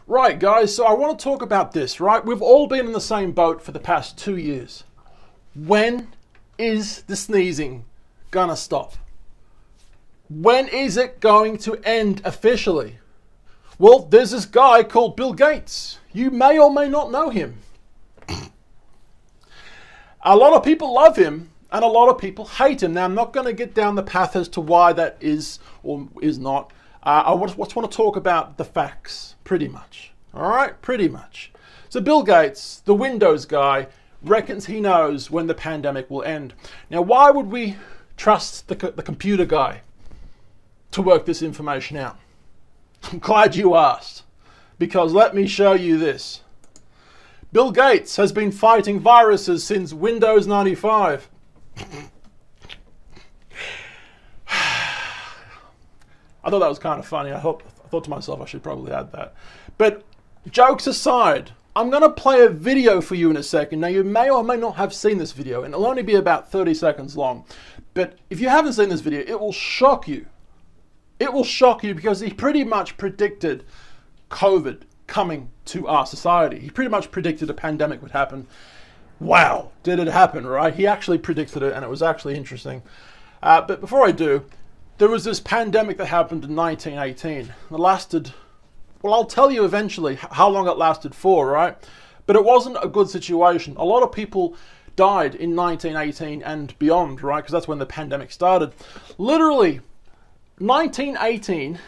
Right, guys, so I want to talk about this, right? We've all been in the same boat for the past 2 years. When is the sneezing gonna stop? When is it going to end officially? Well, there's this guy called Bill Gates. You may or may not know him. A lot of people love him and a lot of people hate him. Now, I'm not going to get down the path as to why that is or is not. I just want to talk about the facts, pretty much. All right, pretty much. So Bill Gates, the Windows guy, reckons he knows when the pandemic will end. Now, why would we trust the computer guy to work this information out? I'm glad you asked, because let me show you this. Bill Gates has been fighting viruses since Windows 95. I thought that was kind of funny. I thought to myself I should probably add that. But jokes aside, I'm going to play a video for you in a second. Now, you may or may not have seen this video, and it'll only be about 30 seconds long. But if you haven't seen this video, it will shock you. It will shock you because he pretty much predicted COVID coming to our society. He pretty much predicted a pandemic would happen. Wow, did it happen, right? He actually predicted it, and it was actually interesting. But before I do, there was this pandemic that happened in 1918. It lasted, well, I'll tell you eventually how long it lasted for, right? But it wasn't a good situation. A lot of people died in 1918 and beyond, right? Because that's when the pandemic started. Literally, 1918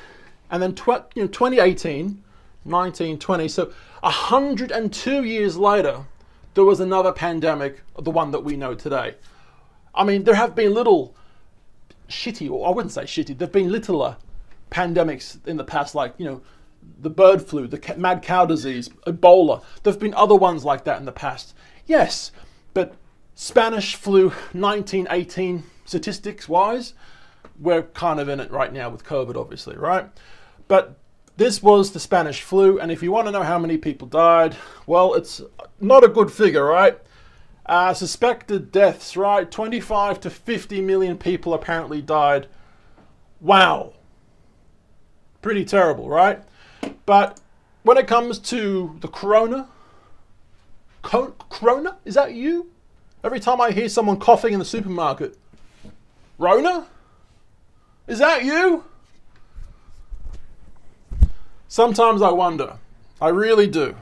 and then 2018, 1920, so 102 years later, there was another pandemic, the one that we know today. I mean, there have been little shitty, or I wouldn't say shitty, there have been littler pandemics in the past, like, the bird flu, the mad cow disease, Ebola. There have been other ones like that in the past. Yes, but Spanish flu 1918, statistics-wise, we're kind of in it right now with COVID, obviously, right? But this was the Spanish flu, and if you want to know how many people died, well, it's not a good figure, right? Suspected deaths, right? 25 to 50 million people apparently died. Wow. Pretty terrible, right? But when it comes to the corona, corona? Is that you? Every time I hear someone coughing in the supermarket, Rona? Is that you? Sometimes I wonder. I really do.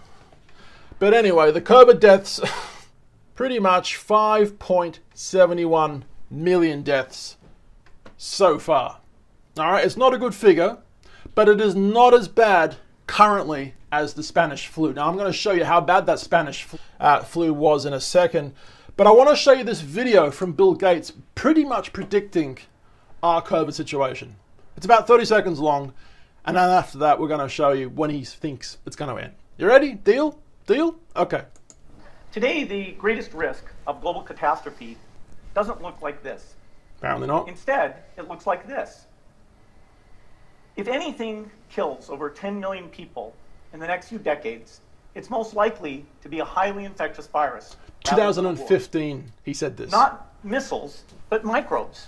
But anyway, the COVID deaths, pretty much 5.71 million deaths so far. All right, it's not a good figure, but it is not as bad currently as the Spanish flu. Now, I'm going to show you how bad that Spanish flu was in a second, but I want to show you this video from Bill Gates pretty much predicting our COVID situation. It's about 30 seconds long, and then after that, we're going to show you when he thinks it's going to end. You ready? Deal? Deal? Okay. Today, the greatest risk of global catastrophe doesn't look like this. Apparently not. Instead, it looks like this. If anything kills over 10 million people in the next few decades, it's most likely to be a highly infectious virus. 2015, he said this. Not missiles, but microbes.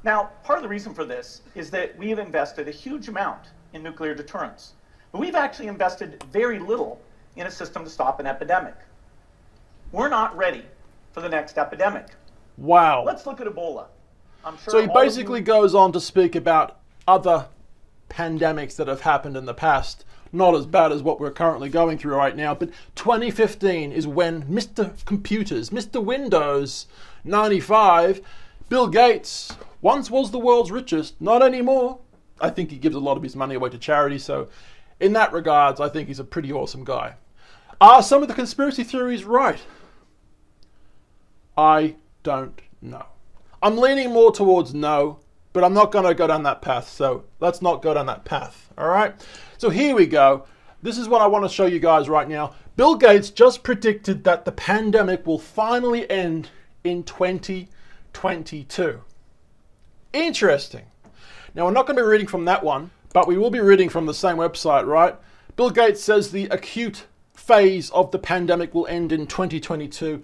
Now, part of the reason for this is that we have invested a huge amount in nuclear deterrence, but we've actually invested very little in a system to stop an epidemic. We're not ready for the next epidemic. Wow. Let's look at Ebola. I'm sure so he basically goes on to speak about other pandemics that have happened in the past, not as bad as what we're currently going through right now, but 2015 is when Mr. Computers, Mr. Windows 95, Bill Gates, once was the world's richest, not anymore. I think he gives a lot of his money away to charity, so in that regards, I think he's a pretty awesome guy. Are some of the conspiracy theories right? I don't know. I'm leaning more towards no, but I'm not going to go down that path, so let's not go down that path, all right? So here we go. This is what I want to show you guys right now. Bill Gates just predicted that the pandemic will finally end in 2022. Interesting. Now, we're not going to be reading from that one, but we will be reading from the same website, right? Bill Gates says the acute phase of the pandemic will end in 2022.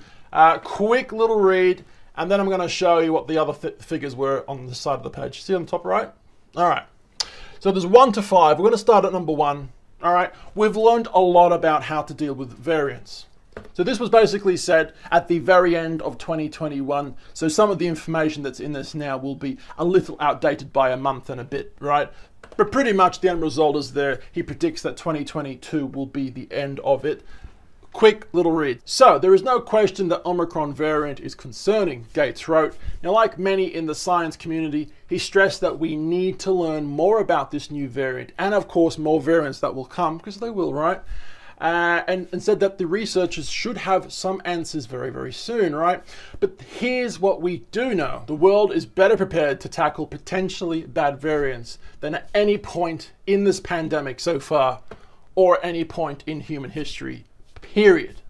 Quick little read, and then I'm going to show you what the other figures were on the side of the page. See on the top right? All right. So there's 1 to 5. We're going to start at number 1. All right, we've learned a lot about how to deal with variants. So this was basically said at the very end of 2021. So some of the information that's in this now will be a little outdated by a month and a bit, right? But pretty much the end result is there. He predicts that 2022 will be the end of it. Quick little read. So there is no question that Omicron variant is concerning, Gates wrote. Now, like many in the science community, he stressed that we need to learn more about this new variant, and of course more variants that will come, because they will, right? And said that the researchers should have some answers very, very soon, right? But here's what we do know. The world is better prepared to tackle potentially bad variants than at any point in this pandemic so far, or any point in human history. Period.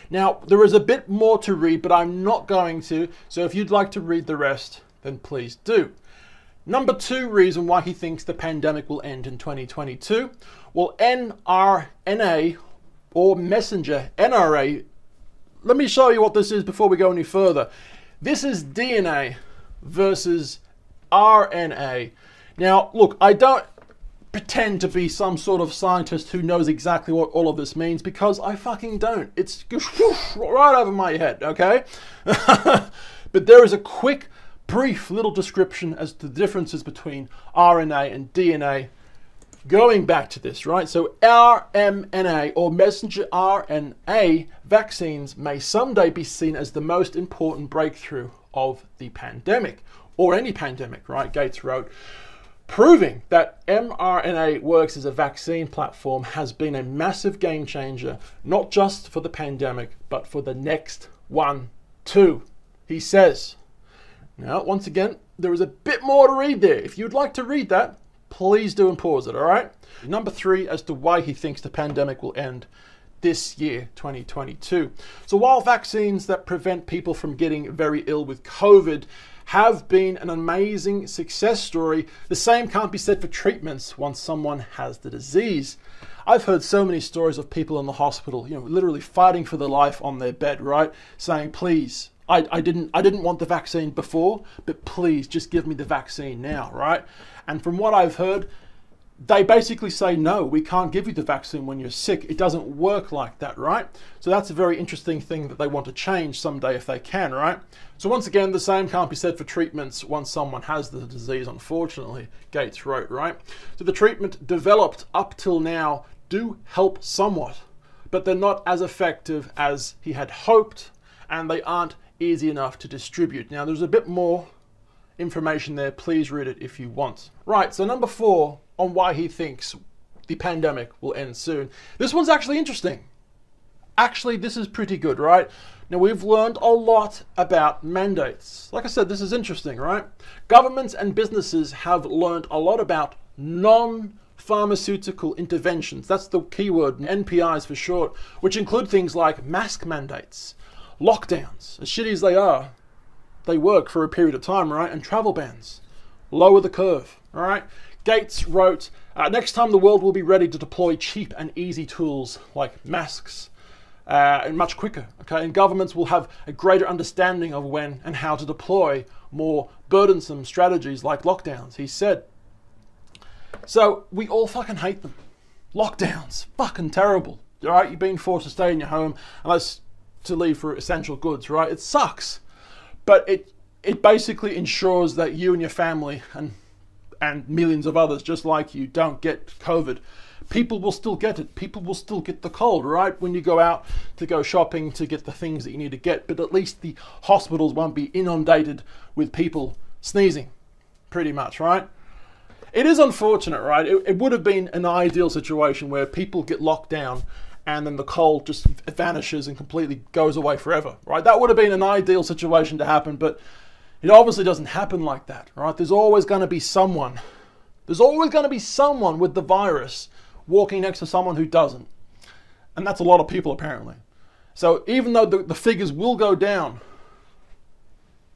Now, there is a bit more to read, but I'm not going to, so if you'd like to read the rest, then please do. Number 2 reason why he thinks the pandemic will end in 2022. Well, mRNA, or messenger RNA, let me show you what this is before we go any further. This is DNA versus RNA. Now, look, I don't pretend to be some sort of scientist who knows exactly what all of this means, because I fucking don't. It's whoosh, right over my head, okay? But there is a quick, brief little description as to the differences between RNA and DNA going back to this, right? So mRNA, or messenger RNA vaccines, may someday be seen as the most important breakthrough of the pandemic, or any pandemic, right? Gates wrote. Proving that mRNA works as a vaccine platform has been a massive game changer, not just for the pandemic, but for the next one too, he says. Now, once again, there is a bit more to read there. If you'd like to read that, please do and pause it, all right? Number 3, as to why he thinks the pandemic will end this year, 2022. So while vaccines that prevent people from getting very ill with COVID have been an amazing success story, the same can't be said for treatments once someone has the disease. I've heard so many stories of people in the hospital, literally fighting for their life on their bed, right? Saying, please, I didn't want the vaccine before, but please just give me the vaccine now, right? And from what I've heard, they basically say, no, we can't give you the vaccine when you're sick. It doesn't work like that, right? So that's a very interesting thing that they want to change someday if they can, right? So once again, the same can't be said for treatments once someone has the disease, unfortunately, Gates wrote, right? So the treatment developed up till now do help somewhat, but they're not as effective as he had hoped, and they aren't easy enough to distribute. Now, there's a bit more information there. Please read it if you want. Right, so number 4, on why he thinks the pandemic will end soon. This one's actually interesting. Actually, this is pretty good, right? Now, we've learned a lot about mandates. Like I said, this is interesting, right? Governments and businesses have learned a lot about non-pharmaceutical interventions. That's the keyword, NPIs for short, which include things like mask mandates, lockdowns, as shitty as they are, they work for a period of time, right? And travel bans. Lower the curve, all right? Gates wrote, next time the world will be ready to deploy cheap and easy tools like masks, and much quicker, okay? And governments will have a greater understanding of when and how to deploy more burdensome strategies like lockdowns, he said. So we all fucking hate them. Lockdowns, fucking terrible, all right? You're being forced to stay in your home unless to leave for essential goods, right? It sucks. But it basically ensures that you and your family and millions of others just like you don't get COVID. People will still get it. People will still get the cold, right? When you go out to go shopping to get the things that you need to get. But at least the hospitals won't be inundated with people sneezing, pretty much, right? It is unfortunate, right? It would have been an ideal situation where people get locked down and then the cold just vanishes and completely goes away forever, right? That would have been an ideal situation to happen, but it obviously doesn't happen like that, right? There's always going to be someone with the virus walking next to someone who doesn't. And that's a lot of people, apparently. So even though the figures will go down,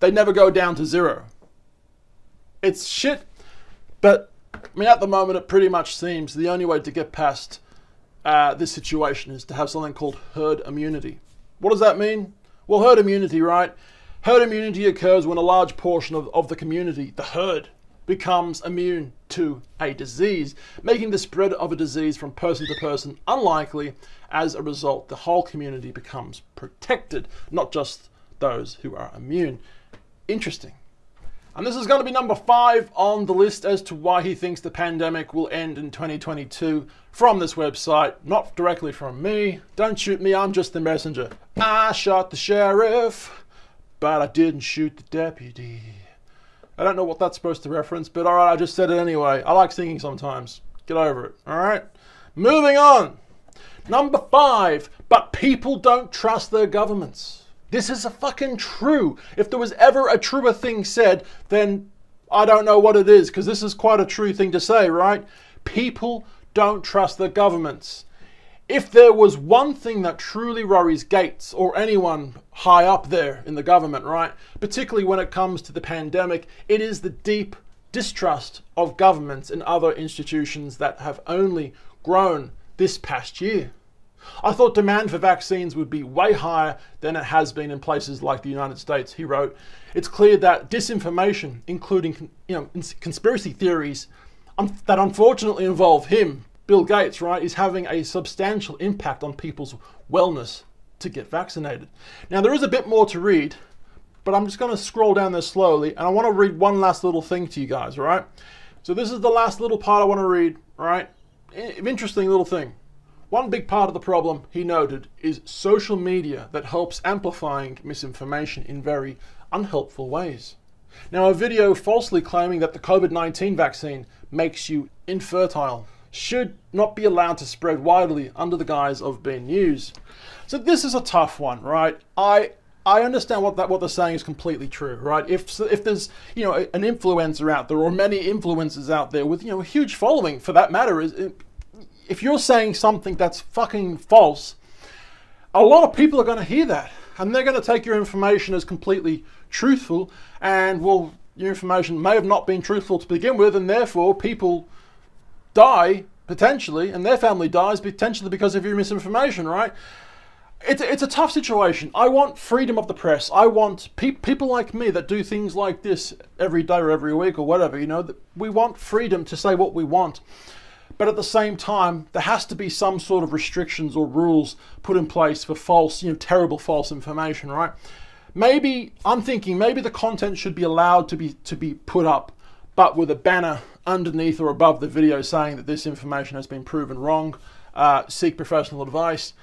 they never go down to 0. It's shit, but I mean, at the moment, it pretty much seems the only way to get past this situation is to have something called herd immunity. What does that mean? Well, herd immunity, right? Herd immunity occurs when a large portion of the community, the herd, becomes immune to a disease, making the spread of a disease from person to person unlikely. As a result, the whole community becomes protected, not just those who are immune. Interesting. And this is going to be number 5 on the list as to why he thinks the pandemic will end in 2022 from this website, not directly from me. Don't shoot me, I'm just the messenger. I shot the sheriff, but I didn't shoot the deputy. I don't know what that's supposed to reference, but alright, I just said it anyway. I like singing sometimes. Get over it, alright? Moving on. Number 5, but people don't trust their governments. This is a fucking true. If there was ever a truer thing said, then I don't know what it is, because this is quite a true thing to say, right? People don't trust their governments. If there was one thing that truly worries Gates or anyone high up there in the government, right, particularly when it comes to the pandemic, it is the deep distrust of governments and other institutions that have only grown this past year. I thought demand for vaccines would be way higher than it has been in places like the United States, he wrote. It's clear that disinformation, including conspiracy theories that unfortunately involve him, Bill Gates, right, is having a substantial impact on people's wellness to get vaccinated. Now, there is a bit more to read, but I'm just going to scroll down there slowly, and I want to read one last little thing to you guys, all right? So this is the last little part I want to read, all right? Interesting little thing. One big part of the problem, he noted, is social media that helps amplifying misinformation in very unhelpful ways. Now, a video falsely claiming that the COVID-19 vaccine makes you infertile should not be allowed to spread widely under the guise of being news. So this is a tough one, right? I understand what they're saying is completely true, right? If there's an influencer out there, or many influencers out there with a huge following, for that matter, if you're saying something that's fucking false, a lot of people are going to hear that, and they're going to take your information as completely truthful, and well, your information may have not been truthful to begin with, and therefore people die potentially, and their family dies potentially because of your misinformation, right? It's a tough situation. I want freedom of the press. I want people like me that do things like this every day or every week or whatever, we want freedom to say what we want. But at the same time, there has to be some sort of restrictions or rules put in place for false, terrible false information, right? I'm thinking maybe the content should be allowed to be put up, but with a banner underneath or above the video saying that this information has been proven wrong. Seek professional advice.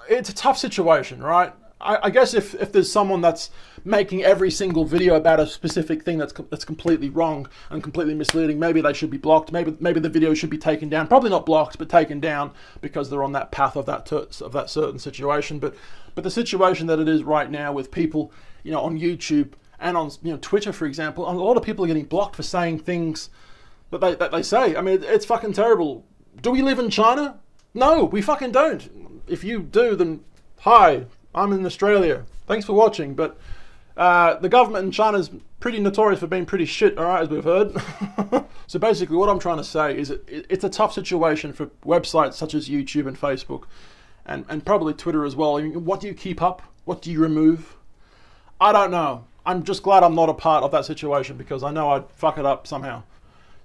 It's a tough situation, right? I guess if there's someone that's making every single video about a specific thing that's completely wrong and completely misleading, maybe they should be blocked. Maybe the video should be taken down. Probably not blocked, but taken down because they're on that path of that certain situation. But the situation that it is right now with people, on YouTube and on Twitter, for example, a lot of people are getting blocked for saying things that they say. I mean, it's fucking terrible. Do we live in China? No, we fucking don't. If you do, then hi. I'm in Australia. Thanks for watching, but the government in China is pretty notorious for being pretty shit, all right, as we've heard. So basically what I'm trying to say is it's a tough situation for websites such as YouTube and Facebook, and probably Twitter as well. I mean, what do you keep up? What do you remove? I don't know. I'm just glad I'm not a part of that situation, because I know I'd fuck it up somehow.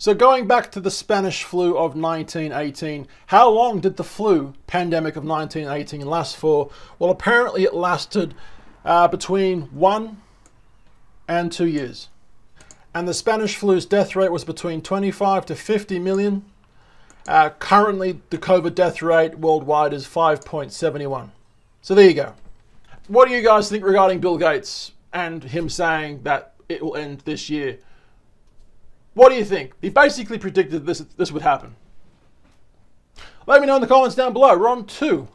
So going back to the Spanish flu of 1918, how long did the flu pandemic of 1918 last for? Well, apparently it lasted between 1 and 2 years. And the Spanish flu's death rate was between 25 to 50 million. Currently, the COVID death rate worldwide is 5.71. So there you go. What do you guys think regarding Bill Gates and him saying that it will end this year? What do you think? He basically predicted this would happen. Let me know in the comments down below. We're on 2.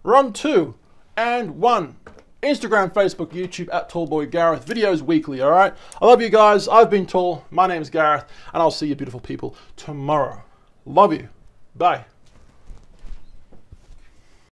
We're on 2 and 1. Instagram, Facebook, YouTube at TallBoyGareth. Videos weekly, alright? I love you guys. I've been Tall. My name's Gareth. And I'll see you beautiful people tomorrow. Love you. Bye.